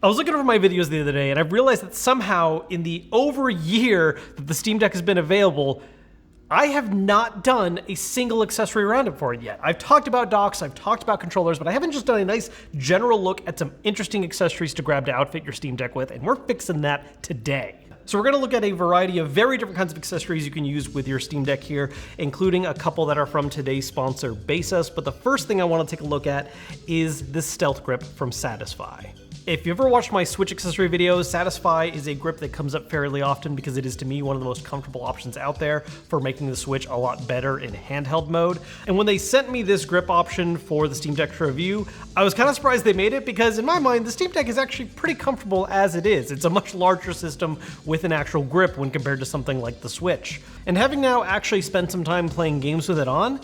I was looking over my videos the other day and I realized that somehow in the over a year that the Steam Deck has been available, I have not done a single accessory roundup for it yet. I've talked about docks, I've talked about controllers, but I haven't just done a nice general look at some interesting accessories to grab to outfit your Steam Deck with, and we're fixing that today. So we're going to look at a variety of very different kinds of accessories you can use with your Steam Deck here, including a couple that are from today's sponsor, Baseus. But the first thing I want to take a look at is the Stealth Grip from Satisfy. If you ever watched my Switch accessory videos, Satisfy is a grip that comes up fairly often because it is, to me, one of the most comfortable options out there for making the Switch a lot better in handheld mode. And when they sent me this grip option for the Steam Deck to review, I was kind of surprised they made it because, in my mind, the Steam Deck is actually pretty comfortable as it is. It's a much larger system with an actual grip when compared to something like the Switch. And having now actually spent some time playing games with it on,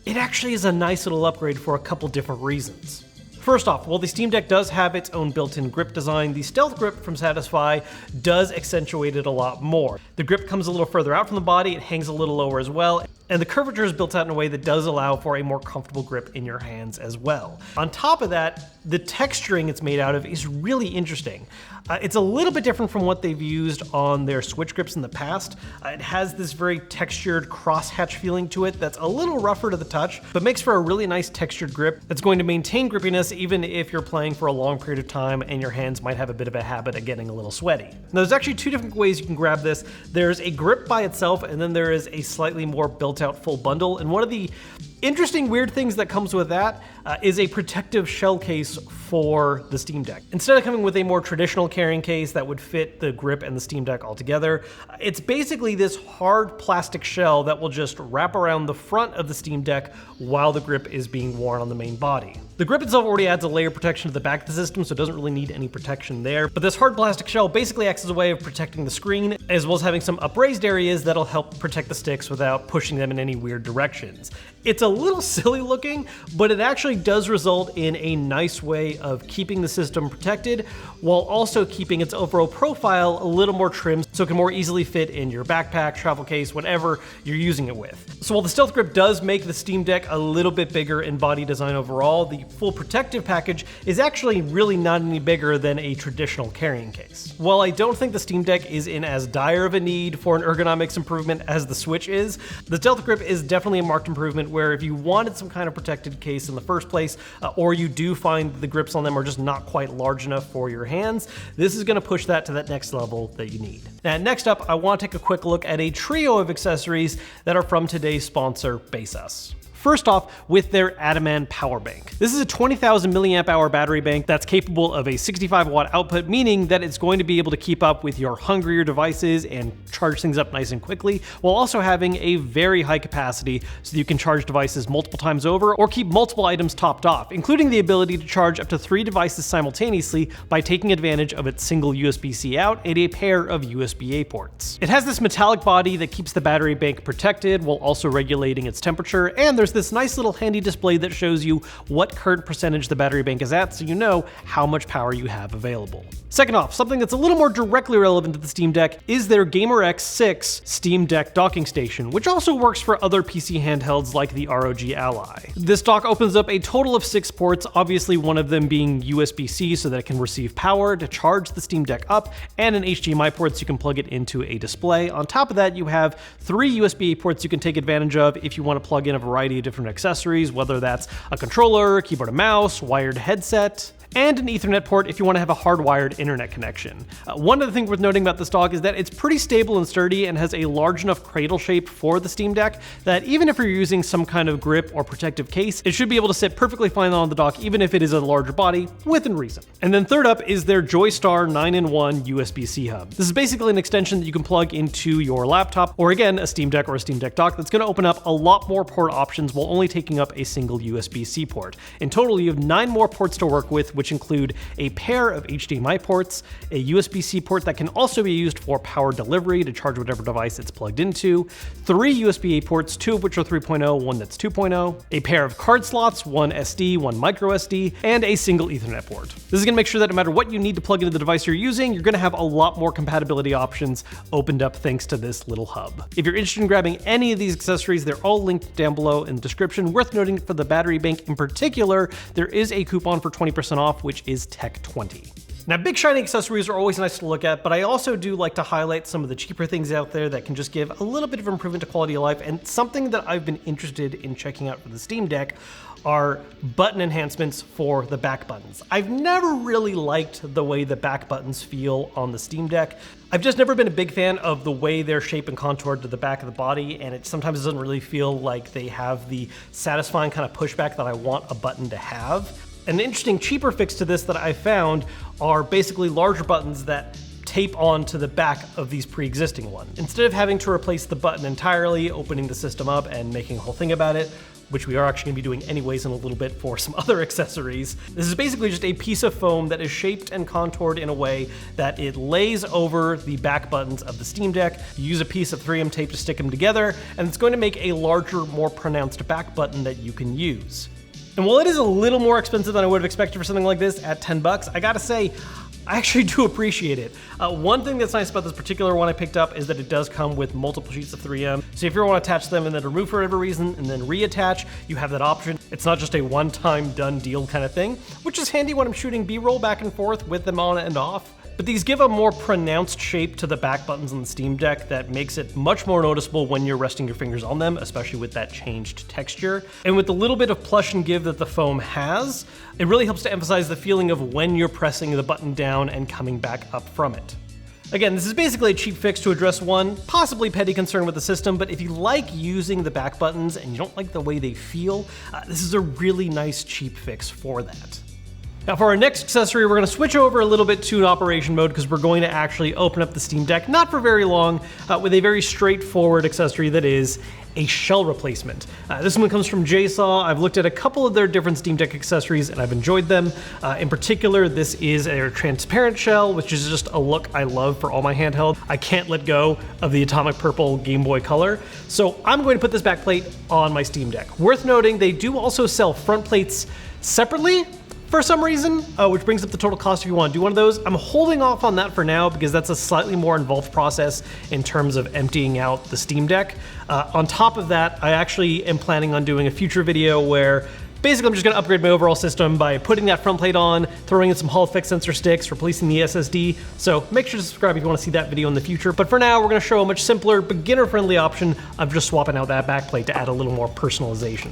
it actually is a nice little upgrade for a couple different reasons. First off, while the Steam Deck does have its own built-in grip design, the Stealth Grip from Satisfy does accentuate it a lot more. The grip comes a little further out from the body, it hangs a little lower as well, and the curvature is built out in a way that does allow for a more comfortable grip in your hands as well. On top of that, the texturing it's made out of is really interesting. It's a little bit different from what they've used on their Switch grips in the past. It has this very textured crosshatch feeling to it that's a little rougher to the touch, but makes for a really nice textured grip that's going to maintain grippiness even if you're playing for a long period of time and your hands might have a bit of a habit of getting a little sweaty. Now, there's actually two different ways you can grab this. There's a grip by itself, and then there is a slightly more built-out full bundle, and one of the interesting weird things that comes with that is a protective shell case for the Steam Deck. Instead of coming with a more traditional carrying case that would fit the grip and the Steam Deck all together, it's basically this hard plastic shell that will just wrap around the front of the Steam Deck while the grip is being worn on the main body. The grip itself already adds a layer of protection to the back of the system, so it doesn't really need any protection there, but this hard plastic shell basically acts as a way of protecting the screen, as well as having some upraised areas that'll help protect the sticks without pushing them in any weird directions. It's a little silly looking, but it actually does result in a nice way of keeping the system protected while also keeping its overall profile a little more trimmed so it can more easily fit in your backpack, travel case, whatever you're using it with. So while the Stealth Grip does make the Steam Deck a little bit bigger in body design overall, the full protective package is actually really not any bigger than a traditional carrying case. While I don't think the Steam Deck is in as dire of a need for an ergonomics improvement as the Switch is, the Stealth Grip is definitely a marked improvement where if you wanted some kind of protected case in the first place, or you do find the grips on them are just not quite large enough for your hands, this is going to push that to that next level that you need. Now, next up, I want to take a quick look at a trio of accessories that are from today's sponsor, Baseus. First off, with their Adaman Power Bank. This is a 20,000 milliamp hour battery bank that's capable of a 65 watt output, meaning that it's going to be able to keep up with your hungrier devices and charge things up nice and quickly, while also having a very high capacity so that you can charge devices multiple times over or keep multiple items topped off, including the ability to charge up to 3 devices simultaneously by taking advantage of its single USB-C out and a pair of USB-A ports. It has this metallic body that keeps the battery bank protected while also regulating its temperature, and there's this nice little handy display that shows you what current percentage the battery bank is at so you know how much power you have available. Second off, something that's a little more directly relevant to the Steam Deck is their GamerX 6 Steam Deck docking station, which also works for other PC handhelds like the ROG Ally. This dock opens up a total of 6 ports, obviously one of them being USB-C so that it can receive power to charge the Steam Deck up, and an HDMI port so you can plug it into a display. On top of that, you have 3 USB-A ports you can take advantage of if you want to plug in a variety of different accessories, whether that's a controller, keyboard and mouse, wired headset, and an Ethernet port if you want to have a hardwired internet connection. One of the things worth noting about this dock is that it's pretty stable and sturdy and has a large enough cradle shape for the Steam Deck that even if you're using some kind of grip or protective case, it should be able to sit perfectly fine on the dock even if it is a larger body, within reason. And then third up is their Joystar 9-in-1 USB-C hub. This is basically an extension that you can plug into your laptop, or again, a Steam Deck or a Steam Deck dock that's going to open up a lot more port options while only taking up a single USB-C port. In total, you have 9 more ports to work with, which include a pair of HDMI ports, a USB-C port that can also be used for power delivery to charge whatever device it's plugged into, 3 USB-A ports, 2 of which are 3.0, 1 that's 2.0, a pair of card slots, 1 SD, 1 micro SD, and a single Ethernet port. This is going to make sure that no matter what you need to plug into the device you're using, you're going to have a lot more compatibility options opened up thanks to this little hub. If you're interested in grabbing any of these accessories, they're all linked down below in the description. Worth noting for the battery bank in particular, there is a coupon for 20% off, which is Tech20. Now, big shiny accessories are always nice to look at, but I also do like to highlight some of the cheaper things out there that can just give a little bit of improvement to quality of life. And something that I've been interested in checking out for the Steam Deck are button enhancements for the back buttons. I've never really liked the way the back buttons feel on the Steam Deck. I've just never been a big fan of the way they're shaped and contoured to the back of the body, and it sometimes doesn't really feel like they have the satisfying kind of pushback that I want a button to have. An interesting cheaper fix to this that I found are basically larger buttons that tape onto the back of these pre-existing ones. Instead of having to replace the button entirely, opening the system up and making a whole thing about it, which we are actually gonna be doing anyways in a little bit for some other accessories. This is basically just a piece of foam that is shaped and contoured in a way that it lays over the back buttons of the Steam Deck. You use a piece of 3M tape to stick them together, and it's going to make a larger, more pronounced back button that you can use. And while it is a little more expensive than I would have expected for something like this at 10 bucks, I gotta say, I actually do appreciate it. One thing that's nice about this particular one I picked up is that it does come with multiple sheets of 3M. So if you want to attach them and then remove for whatever reason and then reattach, you have that option. It's not just a one-time done deal kind of thing, which is handy when I'm shooting B-roll back and forth with them on and off. But these give a more pronounced shape to the back buttons on the Steam Deck that makes it much more noticeable when you're resting your fingers on them, especially with that changed texture. And with the little bit of plush and give that the foam has, it really helps to emphasize the feeling of when you're pressing the button down and coming back up from it. Again, this is basically a cheap fix to address one, possibly petty concern with the system, but if you like using the back buttons and you don't like the way they feel, this is a really nice cheap fix for that. Now for our next accessory, we're going to switch over a little bit to an operation mode because we're going to actually open up the Steam Deck, not for very long, with a very straightforward accessory that is a shell replacement. This one comes from JSaw. I've looked at a couple of their different Steam Deck accessories and I've enjoyed them. In particular, this is a transparent shell, which is just a look I love for all my handheld. I can't let go of the atomic purple Game Boy Color, so I'm going to put this back plate on my Steam Deck. Worth noting, they do also sell front plates separately for some reason, which brings up the total cost if you want to do one of those. I'm holding off on that for now because that's a slightly more involved process in terms of emptying out the Steam Deck. On top of that, I actually am planning on doing a future video where basically I'm just going to upgrade my overall system by putting that front plate on, throwing in some Hall effect sensor sticks, replacing the SSD. So make sure to subscribe if you want to see that video in the future. But for now, we're going to show a much simpler, beginner-friendly option of just swapping out that backplate to add a little more personalization.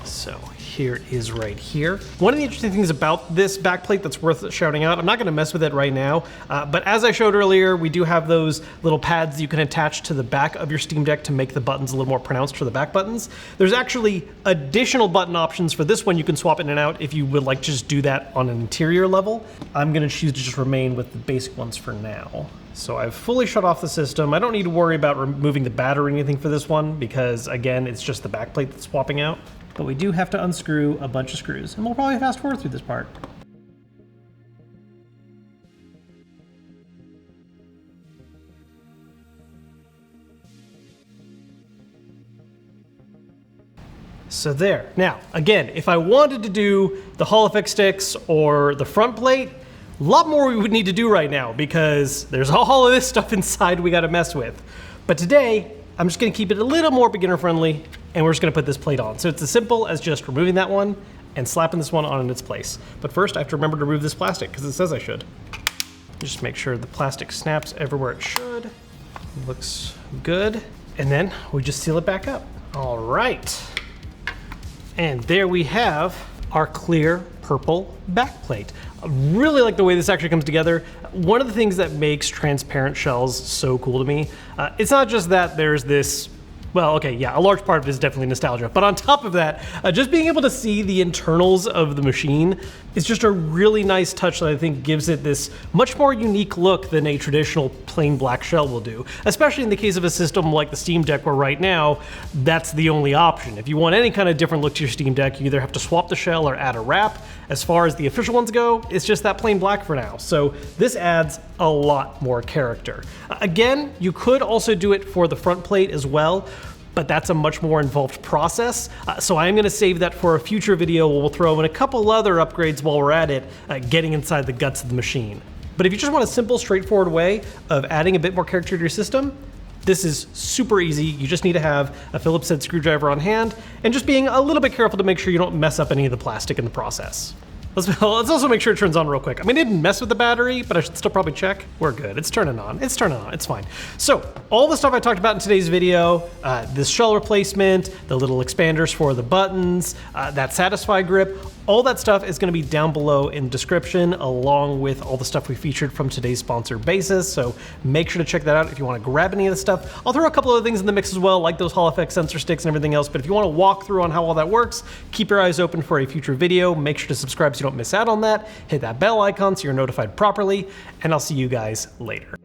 So here is right here. One of the interesting things about this backplate that's worth shouting out, I'm not gonna mess with it right now, but as I showed earlier, we do have those little pads you can attach to the back of your Steam Deck to make the buttons a little more pronounced for the back buttons. There's actually additional button options for this one. You can swap in and out if you would like to just do that on an interior level. I'm gonna choose to just remain with the basic ones for now. So I've fully shut off the system. I don't need to worry about removing the battery or anything for this one because again, it's just the backplate that's swapping out. But we do have to unscrew a bunch of screws, and we'll probably fast forward through this part. So there. Now, again, if I wanted to do the Hall effect sticks or the front plate, a lot more we would need to do right now because there's all of this stuff inside we gotta mess with. But today, I'm just gonna keep it a little more beginner friendly and we're just gonna put this plate on. So it's as simple as just removing that one and slapping this one on in its place. But first I have to remember to remove this plastic because it says I should. Just make sure the plastic snaps everywhere it should. Looks good. And then we just seal it back up. All right. And there we have our clear purple backplate. I really like the way this actually comes together. One of the things that makes transparent shells so cool to me, it's not just that there's this, well, okay, yeah, a large part of it is definitely nostalgia, but on top of that, just being able to see the internals of the machine is just a really nice touch that I think gives it this much more unique look than a traditional plain black shell will do, especially in the case of a system like the Steam Deck where right now, that's the only option. If you want any kind of different look to your Steam Deck, you either have to swap the shell or add a wrap. As far as the official ones go, it's just that plain black for now. So this adds a lot more character. Again, you could also do it for the front plate as well, but that's a much more involved process. So I am gonna save that for a future video where we'll throw in a couple other upgrades while we're at it, getting inside the guts of the machine. But if you just want a simple, straightforward way of adding a bit more character to your system, this is super easy. You just need to have a Phillips head screwdriver on hand and just being a little bit careful to make sure you don't mess up any of the plastic in the process. Let's also make sure it turns on real quick. I mean, it didn't mess with the battery, but I should still probably check. We're good. It's turning on. It's turning on. It's fine. So all the stuff I talked about in today's video, this shell replacement, the little expanders for the buttons, that Satisfy grip, all that stuff is going to be down below in the description, along with all the stuff we featured from today's sponsor, Basis. So make sure to check that out if you want to grab any of this stuff. I'll throw a couple of things in the mix as well, like those Hall FX sensor sticks and everything else. But if you want to walk through on how all that works, keep your eyes open for a future video. Make sure to subscribe so you don't miss out on that. Hit that bell icon so you're notified properly. And I'll see you guys later.